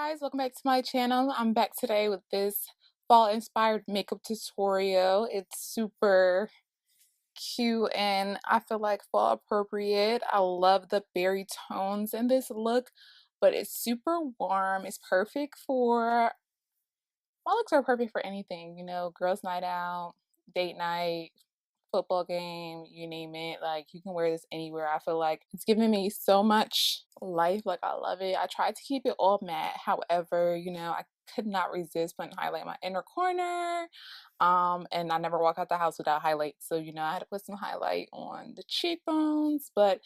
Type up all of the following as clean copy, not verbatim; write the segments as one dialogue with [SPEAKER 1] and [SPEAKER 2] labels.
[SPEAKER 1] guys, welcome back to my channel. I'm back today with this fall inspired makeup tutorial. It's super cute and I feel like fall appropriate. I love the berry tones in this look, but it's super warm. It's perfect for, my looks are perfect for anything, girls night out, date night, football game, you name it. Like, you can wear this anywhere. I feel like it's giving me so much life. Like, I love it. I tried to keep it all matte. However, I could not resist putting highlight in my inner corner. And I never walk out the house without highlight. So, I had to put some highlight on the cheekbones. But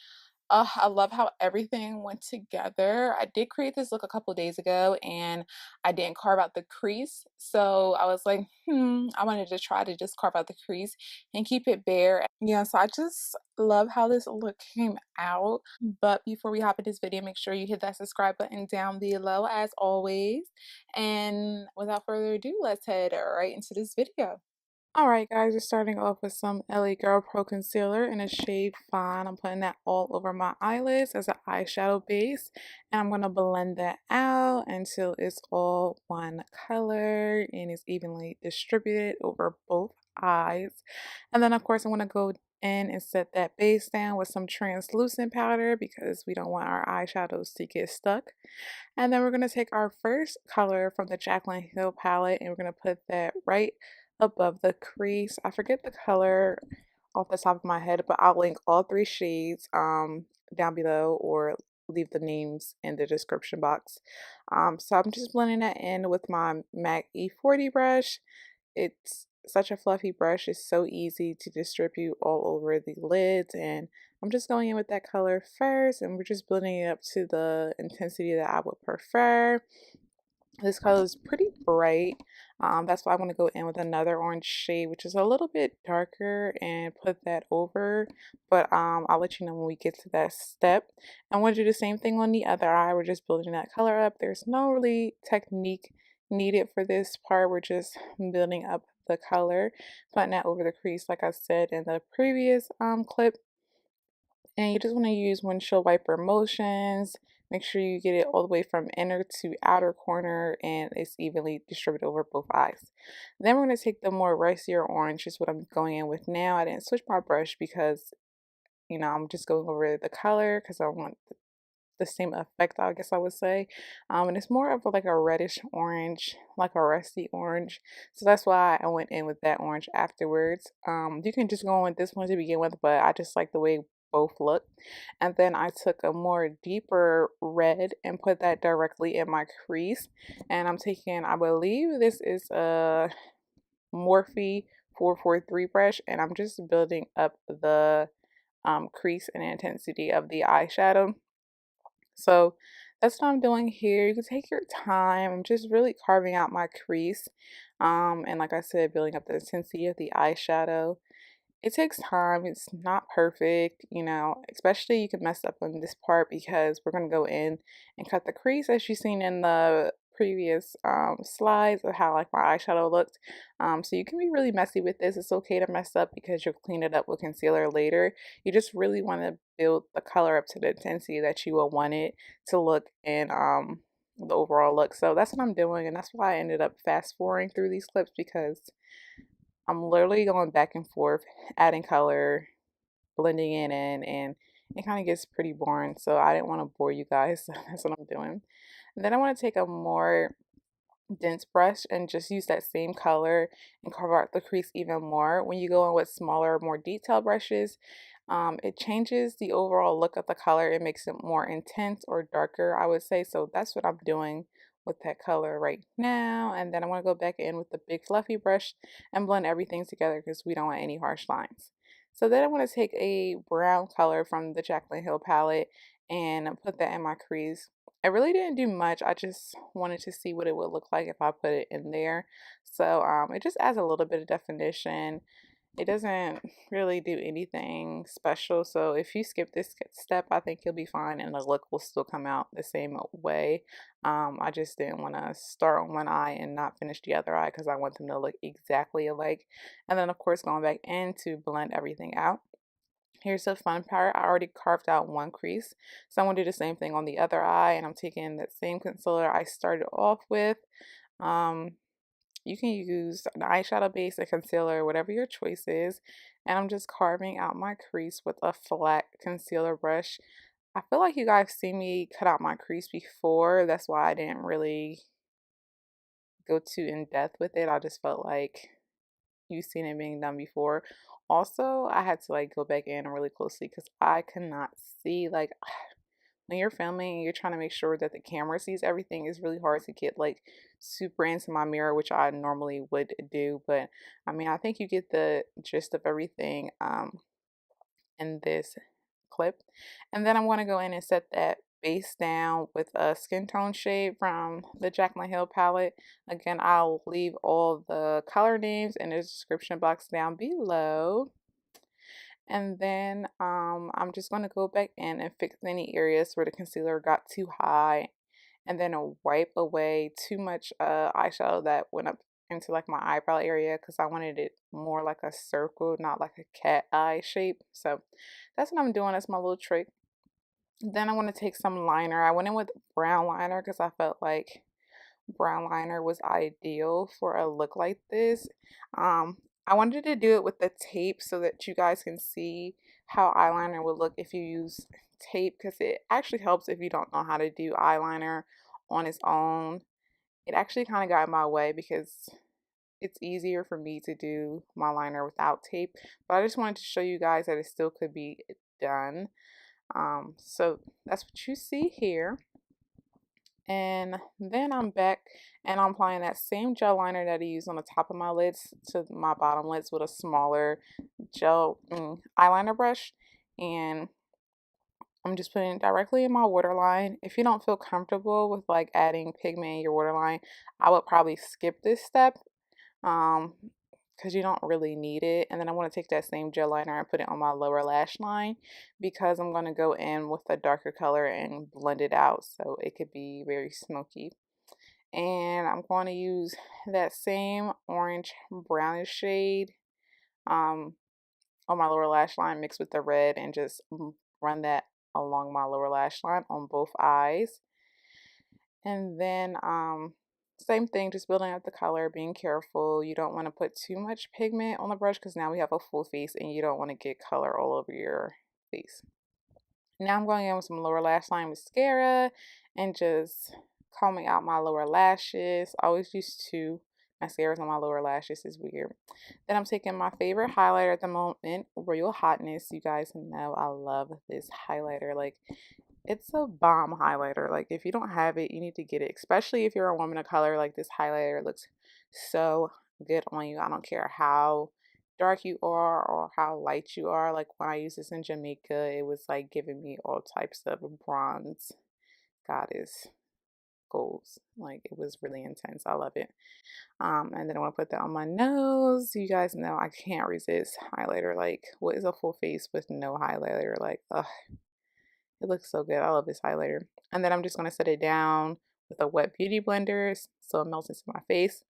[SPEAKER 1] I love how everything went together. I did create this look a couple days ago and I didn't carve out the crease. So I was like, I wanted to try to just carve out the crease and keep it bare. Yeah, so I just love how this look came out. But before we hop in this video, make sure you hit that subscribe button down below as always. And without further ado, let's head right into this video. Alright guys, we're starting off with some LA Girl Pro Concealer in a shade Fine. I'm putting that all over my eyelids as an eyeshadow base. And I'm going to blend that out until it's all one color and is evenly distributed over both eyes. And then of course I'm going to go in and set that base down with some translucent powder because we don't want our eyeshadows to get stuck. And then we're going to take our first color from the Jaclyn Hill palette and we're going to put that right above the crease. I forget the color off the top of my head, but I'll link all three shades down below or leave the names in the description box. So I'm just blending that in with my MAC E40 brush. It's such a fluffy brush. It's so easy to distribute all over the lids, and I'm just going in with that color first and we're just blending it up to the intensity that I would prefer. This color is pretty bright. That's why I'm going to go in with another orange shade, which is a little bit darker, and put that over. But I'll let you know when we get to that step. I'm going to do the same thing on the other eye. We're just building that color up. There's no really technique needed for this part. We're just building up the color, putting that over the crease like I said in the previous clip. And you just want to use windshield wiper motions. Make sure you get it all the way from inner to outer corner and it's evenly distributed over both eyes. Then we're going to take the more ricier orange, is what I'm going in with now. I didn't switch my brush because, I'm just going over the color because I want the same effect, I guess I would say. And it's more of like a reddish orange, like a rusty orange. So that's why I went in with that orange afterwards. You can just go in with this one to begin with, but I just like the way both look. And then I took a more deeper red and put that directly in my crease. And I'm taking, I believe this is a Morphe 443 brush, and I'm just building up the crease and intensity of the eyeshadow. So that's what I'm doing here. You can take your time. I'm just really carving out my crease. And like I said, building up the intensity of the eyeshadow. It takes time. It's not perfect, especially you can mess up on this part because we're going to go in and cut the crease as you've seen in the previous slides of how like my eyeshadow looked. So you can be really messy with this. It's okay to mess up because you'll clean it up with concealer later. You just really want to build the color up to the intensity that you will want it to look in the overall look. So that's what I'm doing, and that's why I ended up fast forwarding through these clips because I'm literally going back and forth, adding color, blending it in, and it kind of gets pretty boring. So I didn't want to bore you guys. So that's what I'm doing. And then I want to take a more dense brush and just use that same color and cover out the crease even more. When you go in with smaller, more detailed brushes, it changes the overall look of the color. It makes it more intense or darker, I would say. So that's what I'm doing with that color right now. And then I want to go back in with the big fluffy brush and blend everything together because we don't want any harsh lines. So then I want to take a brown color from the Jaclyn Hill palette and put that in my crease. I really didn't do much. I just wanted to see what it would look like if I put it in there. So it just adds a little bit of definition. It doesn't really do anything special. So if you skip this step, I think you'll be fine and the look will still come out the same way. I just didn't want to start on one eye and not finish the other eye because I want them to look exactly alike. And then of course going back in to blend everything out. Here's the fun part. I already carved out one crease. So I'm going to do the same thing on the other eye. And I'm taking that same concealer I started off with. Um, you can use an eyeshadow base, a concealer, whatever your choice is. And I'm just carving out my crease with a flat concealer brush. I feel like you guys see me cut out my crease before. That's why I didn't really go too in depth with it. I just felt like you've seen it being done before. Also, I had to like go back in really closely because I could not see, like, when you're filming and you're trying to make sure that the camera sees everything, it's really hard to get like super into my mirror, which I normally would do. But I mean, I think you get the gist of everything in this clip. And then I'm going to go in and set that base down with a skin tone shade from the Jaclyn Hill palette. Again, I'll leave all the color names in the description box down below. And then I'm just going to go back in and fix any areas where the concealer got too high, and then I'll wipe away too much eyeshadow that went up into like my eyebrow area, because I wanted it more like a circle, not like a cat eye shape. So that's what I'm doing. That's my little trick. Then I want to take some liner. I went in with brown liner because I felt like brown liner was ideal for a look like this. I wanted to do it with the tape so that you guys can see how eyeliner would look if you use tape, because it actually helps if you don't know how to do eyeliner on its own. It actually kind of got in my way because it's easier for me to do my liner without tape, but I just wanted to show you guys that it still could be done. So that's what you see here. And then I'm back and I'm applying that same gel liner that I used on the top of my lids to my bottom lids with a smaller eyeliner brush. And I'm just putting it directly in my waterline. If you don't feel comfortable with like adding pigment in your waterline, I would probably skip this step. Um, because you don't really need it. And then I want to take that same gel liner and put it on my lower lash line, because I'm going to go in with a darker color and blend it out so it could be very smoky. And I'm going to use that same orange brownish shade on my lower lash line mixed with the red, and just run that along my lower lash line on both eyes. And then same thing, just building up the color, being careful. You don't want to put too much pigment on the brush because now we have a full face and you don't want to get color all over your face. Now I'm going in with some lower lash line mascara and just combing out my lower lashes. I always use two mascaras on my lower lashes, is weird. Then I'm taking my favorite highlighter at the moment, Royal Hotness. You guys know I love this highlighter. Like, it's a bomb highlighter. Like, if you don't have it, you need to get it. Especially if you're a woman of color, like, this highlighter looks so good on you. I don't care how dark you are or how light you are. Like, when I used this in Jamaica, it was like giving me all types of bronze goddess goals. Like, it was really intense. I love it. And then I want to put that on my nose. You guys know I can't resist highlighter. Like, what is a full face with no highlighter? Like, ugh. It looks so good. I love this highlighter. And then I'm just going to set it down with a wet beauty blender so it melts into my face.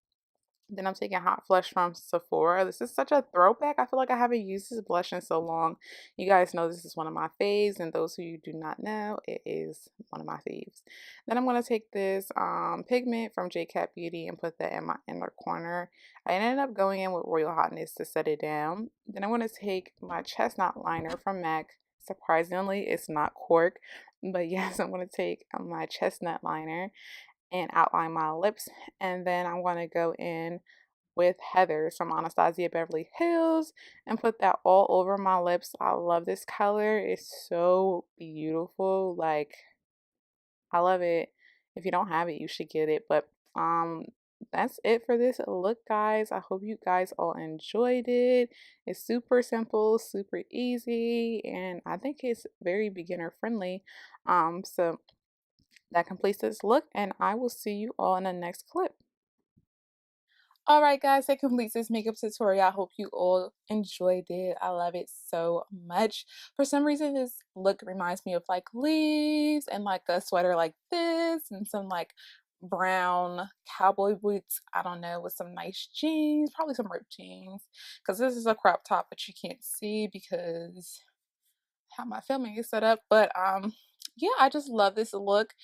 [SPEAKER 1] Then I'm taking Hot Flush from Sephora. This is such a throwback. I feel like I haven't used this blush in so long. You guys know this is one of my faves, and those who do not know, it is one of my faves. Then I'm going to take this pigment from Jaclyn Beauty and put that in my inner corner. I ended up going in with Royal Hotness to set it down. Then I'm going to take my Chestnut liner from MAC. Surprisingly, it's not cork, but yes, I'm going to take my Chestnut liner and outline my lips. And then I'm going to go in with Heather from Anastasia Beverly Hills and put that all over my lips. I love this color. It's so beautiful. Like, I love it. If you don't have it, you should get it. But that's it for this look, guys. I hope you guys all enjoyed it. It's super simple, super easy, and I think it's very beginner friendly. So that completes this look, and I will see you all in the next clip. Alright guys, that completes this makeup tutorial. I hope you all enjoyed it. I love it so much. For some reason, this look reminds me of like leaves and like a sweater like this and some like brown cowboy boots, I don't know, with some nice jeans, probably some ripped jeans, because this is a crop top, but you can't see because how my filming is set up. But yeah, I just love this look.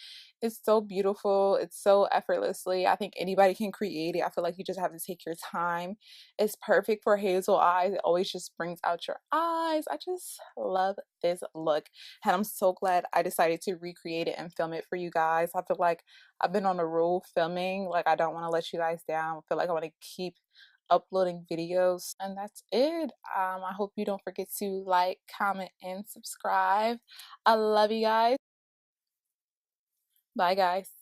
[SPEAKER 1] It's so beautiful. It's so effortlessly. I think anybody can create it. I feel like you just have to take your time. It's perfect for hazel eyes. It always just brings out your eyes. I just love this look. And I'm so glad I decided to recreate it and film it for you guys. I feel like I've been on a roll filming. Like, I don't want to let you guys down. I feel like I want to keep uploading videos, and that's it. I hope you don't forget to like, comment, and subscribe. I love you guys. Bye, guys.